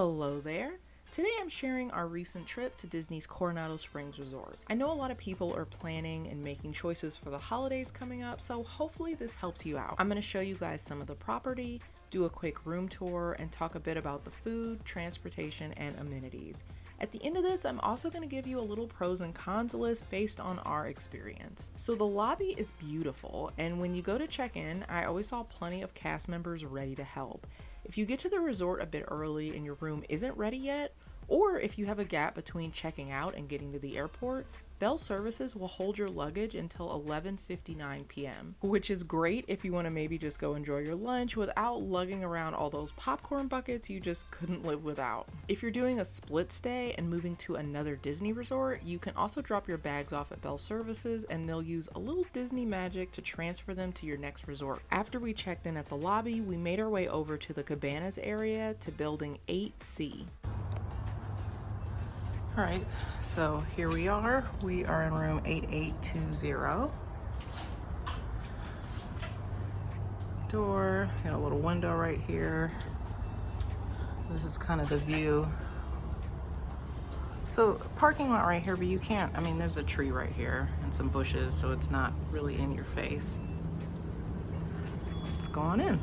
Hello there. Today I'm sharing our recent trip to Disney's Coronado Springs Resort. I know a lot of people are planning and making choices for the holidays coming up, so hopefully this helps you out. I'm going to show you guys some of the property, do a quick room tour, and talk a bit about the food, transportation, and amenities. At the end of this, I'm also going to give you a little pros and cons list based on our experience. So the lobby is beautiful, and when you go to check in, I always saw plenty of cast members ready to help. If you get to the resort a bit early and your room isn't ready yet, or if you have a gap between checking out and getting to the airport, Bell Services will hold your luggage until 11:59 p.m., which is great if you want to maybe just go enjoy your lunch without lugging around all those popcorn buckets you just couldn't live without. If you're doing a split stay and moving to another Disney resort, you can also drop your bags off at Bell Services and they'll use a little Disney magic to transfer them to your next resort. After we checked in at the lobby, we made our way over to the Cabanas area to building 8C. All right, so here we are. We are in room 8820. Door, got a little window right here. This is kind of the view. So parking lot right here, but you can't, there's a tree right here and some bushes, so it's not really in your face. Let's go on in.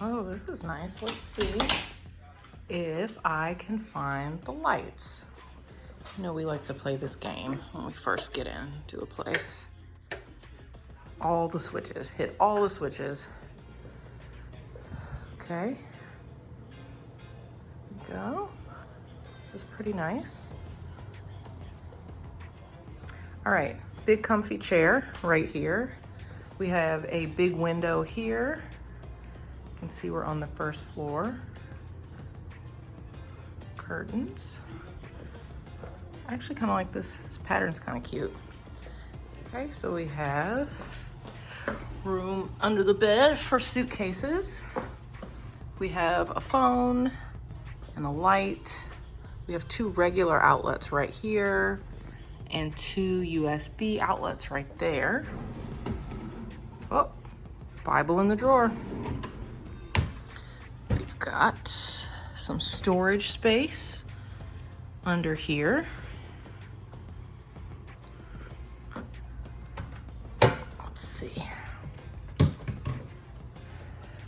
Oh, this is nice. Let's see if I can find the lights. You know, we like to play this game when we first get into a place. All the switches, hit all the switches. Okay. There we go. This is pretty nice. All right, big comfy chair right here. We have a big window here. You can see we're on the first floor. Curtains. I actually kind of like this. This pattern's kind of cute. Okay, so we have room under the bed for suitcases. We have a phone and a light. We have two regular outlets right here and two USB outlets right there. Oh, Bible in the drawer. We've got some storage space under here. Let's see.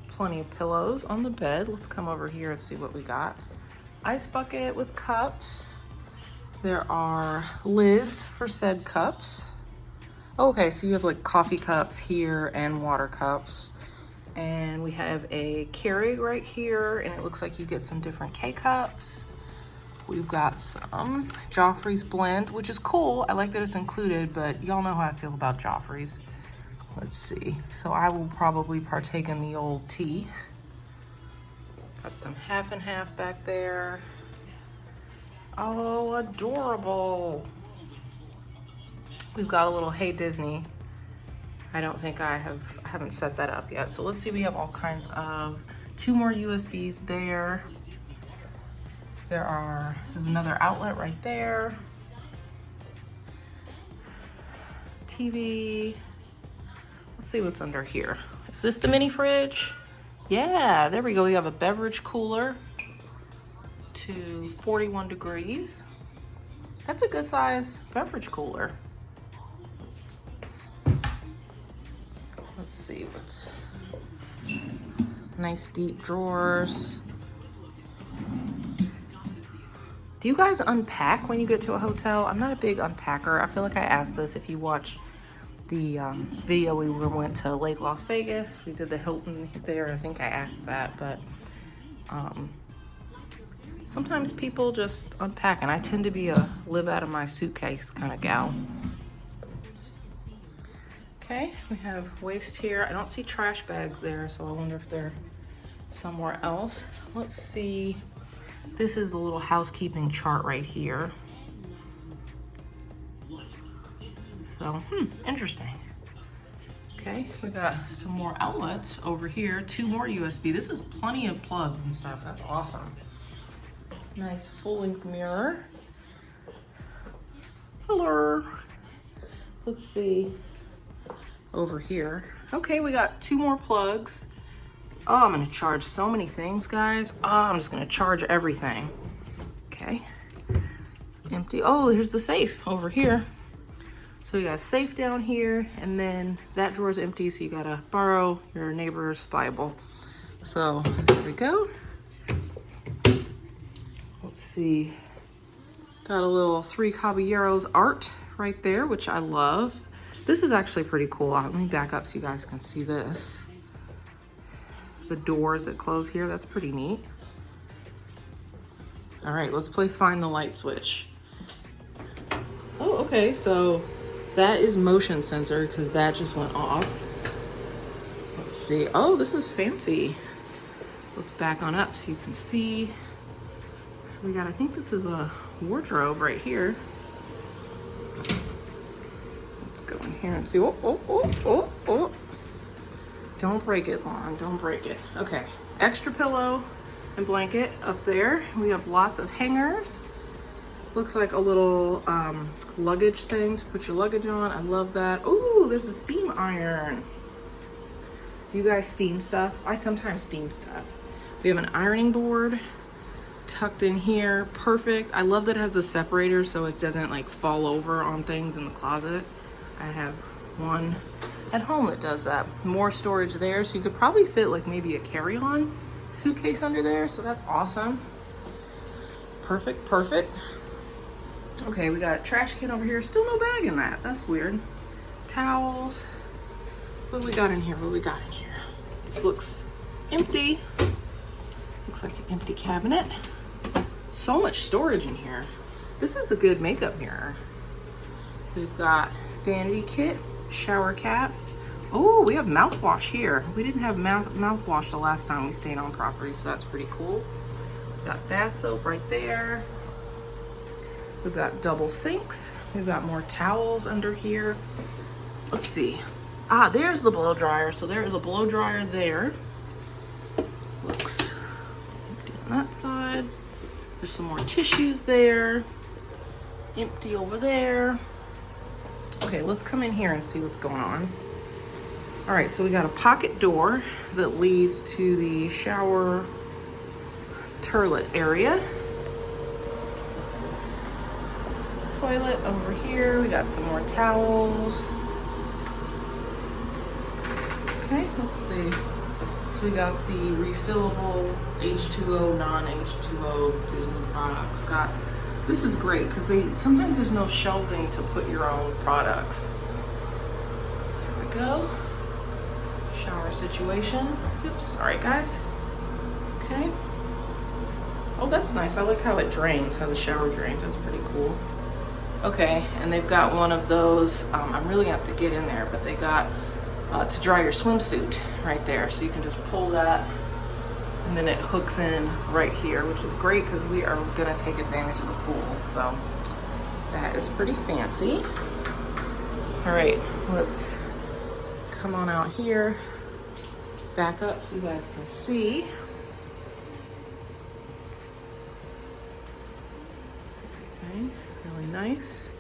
Plenty of pillows on the bed. Let's come over here and see what we got. Ice bucket with cups. There are lids for said cups. Okay, so you have like coffee cups here and water cups. And we have a Keurig right here, and it looks like you get some different K-cups. We've got some Joffrey's blend, which is cool. I like that it's included, but y'all know how I feel about Joffrey's. Let's see. So I will probably partake in the old tea. Got some half and half back there. Oh, adorable. We've got a little Hey Disney. I don't think I haven't set that up yet. So let's see, we have all kinds of, two more USBs there. There's another outlet right there. TV. Let's see what's under here. Is this the mini fridge? Yeah, there we go. We have a beverage cooler to 41 degrees. That's a good size beverage cooler. Let's see what's nice deep drawers. Do you guys unpack when you get to a hotel? I'm not a big unpacker. I feel like I asked this if you watch the video we went to Lake Las Vegas. We did the Hilton there. I think I asked that, but sometimes people just unpack, and I tend to be a live out of my suitcase kind of gal. Okay, we have waste here. I don't see trash bags there, so I wonder if they're somewhere else. Let's see. This is the little housekeeping chart right here. So, interesting. Okay, we got some more outlets over here. Two more USB. This is plenty of plugs and stuff. That's awesome. Nice full-length mirror. Hello. Let's see. Over here. Okay, we got 2 more plugs. Oh, I'm gonna charge so many things, guys. Oh, I'm just gonna charge everything. Okay. Empty. Oh, here's the safe over here. So we got a safe down here, and then that drawer's empty, so you gotta borrow your neighbor's Bible. So there we go. Let's see. Got a little 3 Caballeros art right there, which I love. This is actually pretty cool. Let me back up so you guys can see this. The doors that close here, that's pretty neat. All right, let's play Find the Light Switch. Oh, okay, so that is motion sensor because that just went off. Let's see. Oh, this is fancy. Let's back on up so you can see. So we got, I think this is a wardrobe right here. Let's go in here and see. Oh, oh, oh, oh, oh. Don't break it, Lauren, don't break it. Okay, extra pillow and blanket up there. We have lots of hangers. Looks like a little luggage thing to put your luggage on. I love that. Ooh, there's a steam iron. Do you guys steam stuff? I sometimes steam stuff. We have an ironing board tucked in here. Perfect. I love that it has a separator so it doesn't like fall over on things in the closet. I have one at home that does that. More storage there, so you could probably fit like maybe a carry-on suitcase under there, so that's awesome. Perfect, perfect. Okay, we got a trash can over here. Still no bag in that. That's weird. Towels. What do we got in here? What do we got in here? This looks empty. Looks like an empty cabinet. So much storage in here. This is a good makeup mirror. We've got vanity kit, shower cap. Oh, we have mouthwash here. We didn't have mouthwash the last time we stayed on property, so that's pretty cool. We've got bath soap right there. We've got double sinks. We've got more towels under here. Let's see. Ah, there's the blow dryer. So there is a blow dryer there. Looks empty on that side. There's some more tissues there. Empty over there. Okay, let's come in here and see what's going on. All right, so we got a pocket door that leads to the shower toilet area. Toilet over here. We got some more towels. Okay, let's see. So we got the refillable H2O, non-H2O Disney products. This is great because sometimes there's no shelving to put your own products. There we go. Shower situation. Oops, all right guys. Okay. Oh, that's nice. I like how it drains, how the shower drains. That's pretty cool. Okay, and they've got one of those, I'm really gonna have to get in there, but they got to dry your swimsuit right there. So you can just pull that and then it hooks in right here, which is great because we are gonna take advantage of the pool. So that is pretty fancy. All right, let's come on out here, back up so you guys can see. Okay, really nice.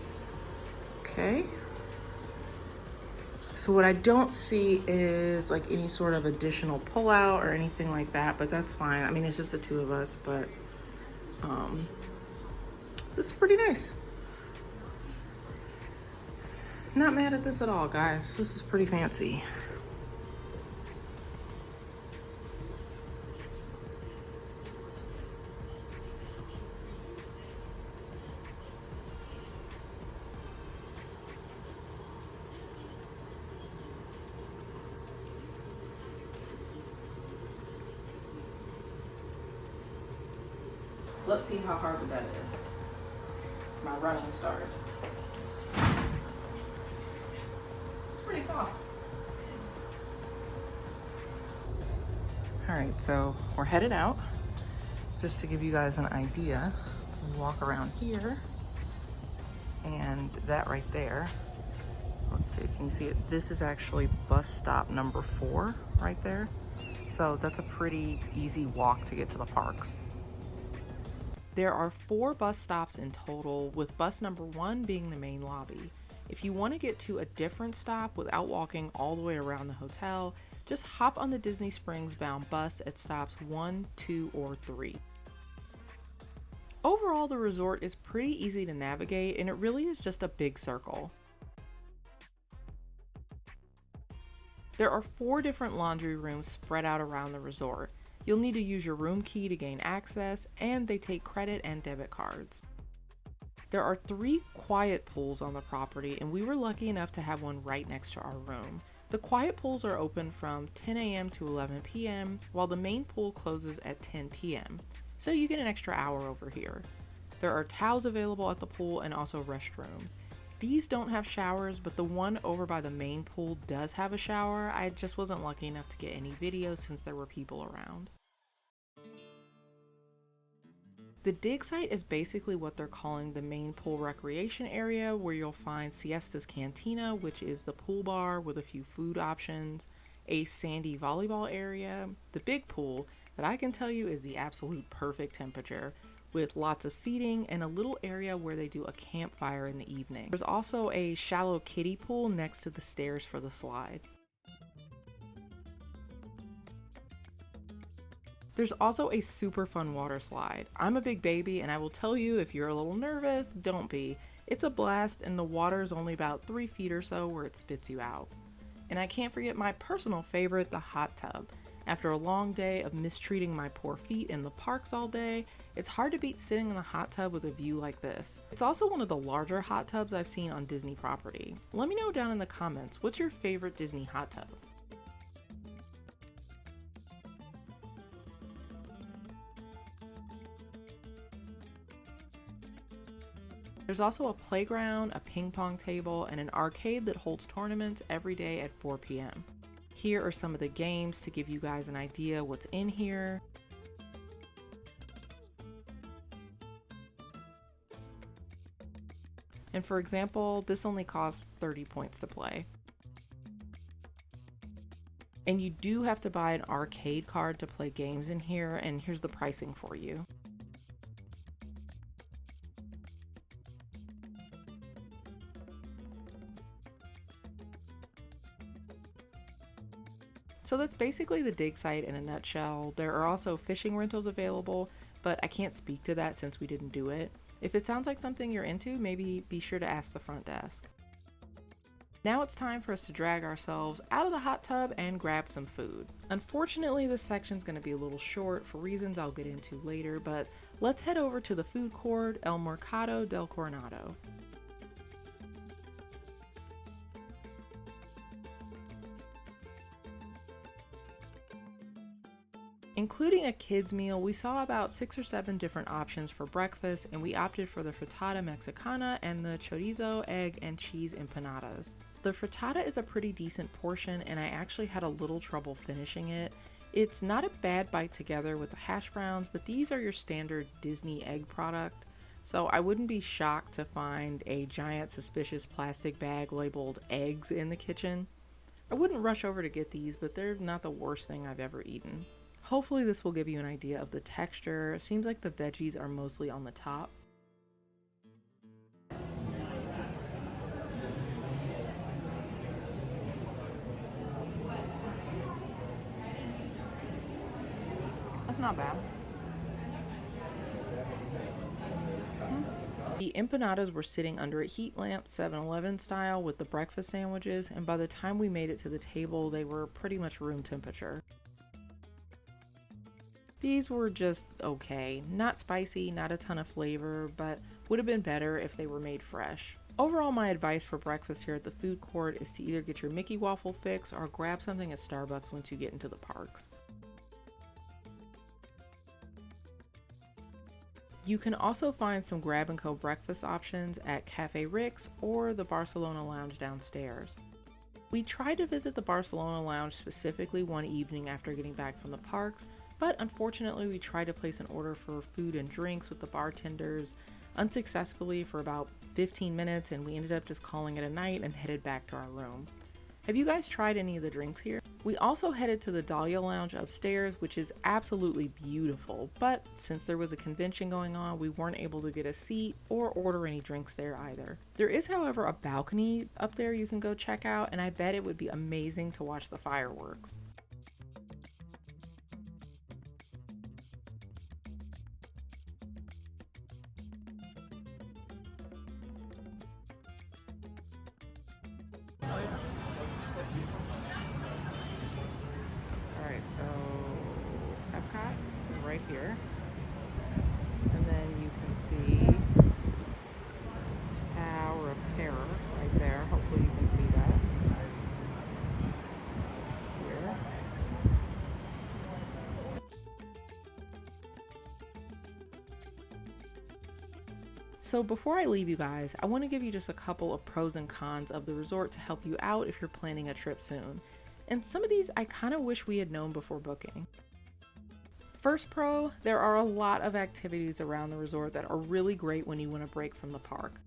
Okay. So what I don't see is like any sort of additional pullout or anything like that, but that's fine. I mean, it's just the 2 of us, but this is pretty nice. Not mad at this at all, guys. This is pretty fancy. Let's see how hard the bed is. My running start. It's pretty soft. All right, so we're headed out. Just to give you guys an idea, we walk around here and that right there. Let's see, can you see it? This is actually bus stop number 4 right there. So that's a pretty easy walk to get to the parks. There are 4 bus stops in total, with bus number 1 being the main lobby. If you want to get to a different stop without walking all the way around the hotel, just hop on the Disney Springs bound bus at stops 1, 2, or 3. Overall, the resort is pretty easy to navigate, and it really is just a big circle. There are 4 different laundry rooms spread out around the resort. You'll need to use your room key to gain access, and they take credit and debit cards. There are 3 quiet pools on the property, and we were lucky enough to have one right next to our room. The quiet pools are open from 10 a.m. to 11 p.m., while the main pool closes at 10 p.m., so you get an extra hour over here. There are towels available at the pool and also restrooms. These don't have showers, but the one over by the main pool does have a shower. I just wasn't lucky enough to get any videos since there were people around. The dig site is basically what they're calling the main pool recreation area, where you'll find Siesta's Cantina, which is the pool bar with a few food options, a sandy volleyball area, the big pool that I can tell you is the absolute perfect temperature, with lots of seating and a little area where they do a campfire in the evening. There's also a shallow kiddie pool next to the stairs for the slide. There's also a super fun water slide. I'm a big baby, and I will tell you, if you're a little nervous, don't be. It's a blast, and the water is only about 3 feet or so where it spits you out. And I can't forget my personal favorite, the hot tub. After a long day of mistreating my poor feet in the parks all day, it's hard to beat sitting in the hot tub with a view like this. It's also one of the larger hot tubs I've seen on Disney property. Let me know down in the comments, what's your favorite Disney hot tub? There's also a playground, a ping pong table, and an arcade that holds tournaments every day at 4 p.m. Here are some of the games to give you guys an idea what's in here. And for example, this only costs 30 points to play. And you do have to buy an arcade card to play games in here, and here's the pricing for you. So that's basically the dig site in a nutshell. There are also fishing rentals available, but I can't speak to that since we didn't do it. If it sounds like something you're into, maybe be sure to ask the front desk. Now it's time for us to drag ourselves out of the hot tub and grab some food. Unfortunately, this section's going to be a little short for reasons I'll get into later, but let's head over to the food court, El Mercado del Coronado. Including a kids meal, we saw about 6 or 7 different options for breakfast, and we opted for the frittata mexicana and the chorizo, egg, and cheese empanadas. The frittata is a pretty decent portion, and I actually had a little trouble finishing it. It's not a bad bite together with the hash browns, but these are your standard Disney egg product, so I wouldn't be shocked to find a giant suspicious plastic bag labeled eggs in the kitchen. I wouldn't rush over to get these, but they're not the worst thing I've ever eaten. Hopefully this will give you an idea of the texture. It seems like the veggies are mostly on the top. That's not bad. The empanadas were sitting under a heat lamp, 7-Eleven style, with the breakfast sandwiches, and by the time we made it to the table, they were pretty much room temperature. These were just okay. Not spicy, not a ton of flavor, but would have been better if they were made fresh. Overall, my advice for breakfast here at the food court is to either get your Mickey waffle fix or grab something at Starbucks once you get into the parks. You can also find some grab-and-go breakfast options at Cafe Rick's or the Barcelona Lounge downstairs. We tried to visit the Barcelona Lounge specifically one evening after getting back from the parks, but unfortunately we tried to place an order for food and drinks with the bartenders unsuccessfully for about 15 minutes, and we ended up just calling it a night and headed back to our room. Have you guys tried any of the drinks here? We also headed to the Dahlia Lounge upstairs, which is absolutely beautiful, but since there was a convention going on, we weren't able to get a seat or order any drinks there either. There is, however, a balcony up there you can go check out, and I bet it would be amazing to watch the fireworks. Alright, so Epcot is right here. And then you can see Tower of Terror right there. Hopefully you can see that. Here. So before I leave you guys, I want to give you just a couple of pros and cons of the resort to help you out if you're planning a trip soon. And some of these I kind of wish we had known before booking. First pro, there are a lot of activities around the resort that are really great when you want to break from the park.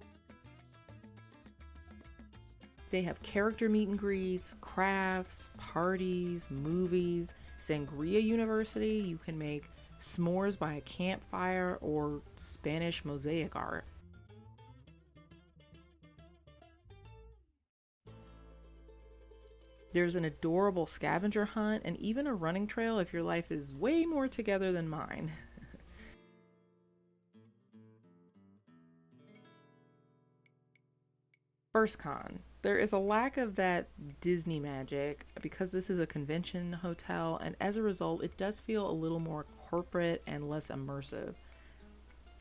They have character meet and greets, crafts, parties, movies, Sangria University. You can make s'mores by a campfire or Spanish mosaic art. There's an adorable scavenger hunt and even a running trail if your life is way more together than mine. First con, there is a lack of that Disney magic because this is a convention hotel, and as a result it does feel a little more corporate and less immersive.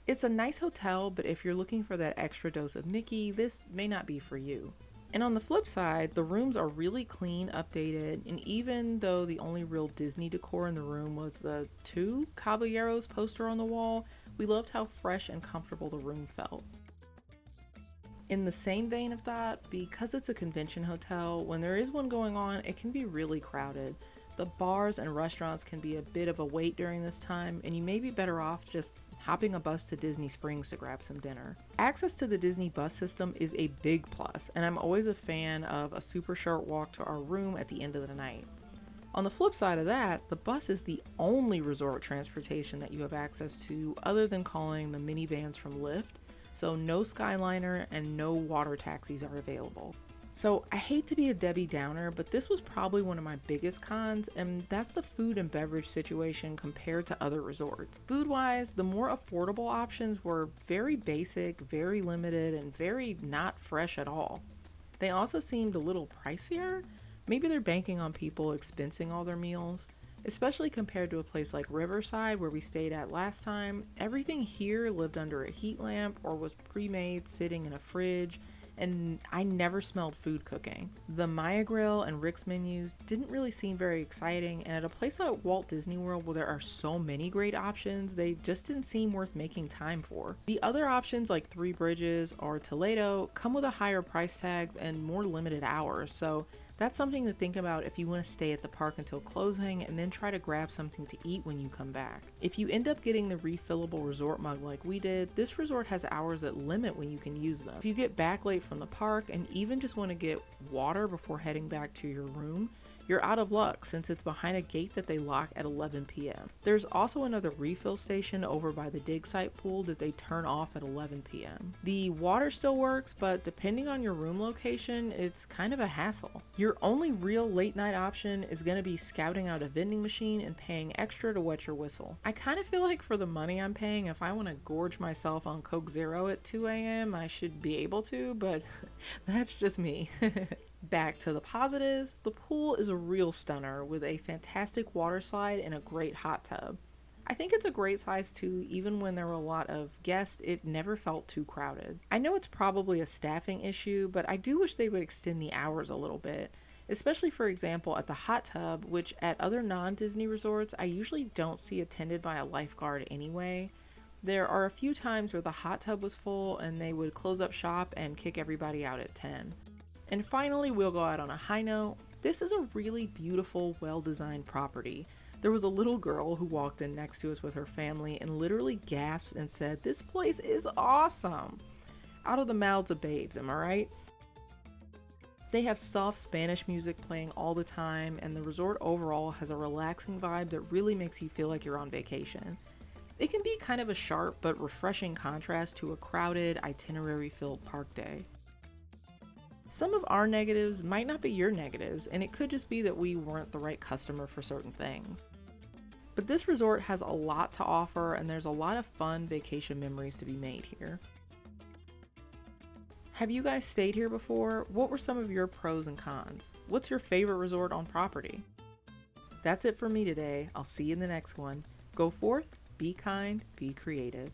It's a nice hotel, but if you're looking for that extra dose of Mickey, this may not be for you. And on the flip side, the rooms are really clean, updated, and even though the only real Disney decor in the room was the two Caballeros poster on the wall, we loved how fresh and comfortable the room felt. In the same vein of that, because it's a convention hotel, when there is one going on, it can be really crowded. The bars and restaurants can be a bit of a wait during this time, and you may be better off just hopping a bus to Disney Springs to grab some dinner. Access to the Disney bus system is a big plus, and I'm always a fan of a super short walk to our room at the end of the night. On the flip side of that, the bus is the only resort transportation that you have access to other than calling the minivans from Lyft, so no Skyliner and no water taxis are available. So I hate to be a Debbie Downer, but this was probably one of my biggest cons, and that's the food and beverage situation compared to other resorts. Food-wise, the more affordable options were very basic, very limited, and very not fresh at all. They also seemed a little pricier. Maybe they're banking on people expensing all their meals, especially compared to a place like Riverside where we stayed at last time. Everything here lived under a heat lamp or was pre-made sitting in a fridge, and I never smelled food cooking. The Maya Grill and Rick's menus didn't really seem very exciting, and at a place like Walt Disney World where there are so many great options, they just didn't seem worth making time for. The other options like Three Bridges or Toledo come with a higher price tags and more limited hours, so that's something to think about if you want to stay at the park until closing and then try to grab something to eat when you come back. If you end up getting the refillable resort mug like we did, this resort has hours that limit when you can use them. If you get back late from the park and even just want to get water before heading back to your room, you're out of luck since it's behind a gate that they lock at 11 p.m. There's also another refill station over by the dig site pool that they turn off at 11 p.m. The water still works, but depending on your room location, it's kind of a hassle. Your only real late night option is going to be scouting out a vending machine and paying extra to wet your whistle. I kind of feel like for the money I'm paying, if I want to gorge myself on Coke Zero at 2 a.m., I should be able to, but that's just me. Back to the positives, the pool is a real stunner with a fantastic water slide and a great hot tub. I think it's a great size too. Even when there were a lot of guests, it never felt too crowded. I know it's probably a staffing issue, but I do wish they would extend the hours a little bit, especially for example at the hot tub, which at other non-Disney resorts I usually don't see attended by a lifeguard anyway. There are a few times where the hot tub was full and they would close up shop and kick everybody out at 10. And finally, we'll go out on a high note. This is a really beautiful, well-designed property. There was a little girl who walked in next to us with her family and literally gasped and said, "This place is awesome!" Out of the mouths of babes, am I right? They have soft Spanish music playing all the time, and the resort overall has a relaxing vibe that really makes you feel like you're on vacation. It can be kind of a sharp but refreshing contrast to a crowded, itinerary-filled park day. Some of our negatives might not be your negatives, and it could just be that we weren't the right customer for certain things. But this resort has a lot to offer, and there's a lot of fun vacation memories to be made here. Have you guys stayed here before? What were some of your pros and cons? What's your favorite resort on property? That's it for me today. I'll see you in the next one. Go forth, be kind, be creative.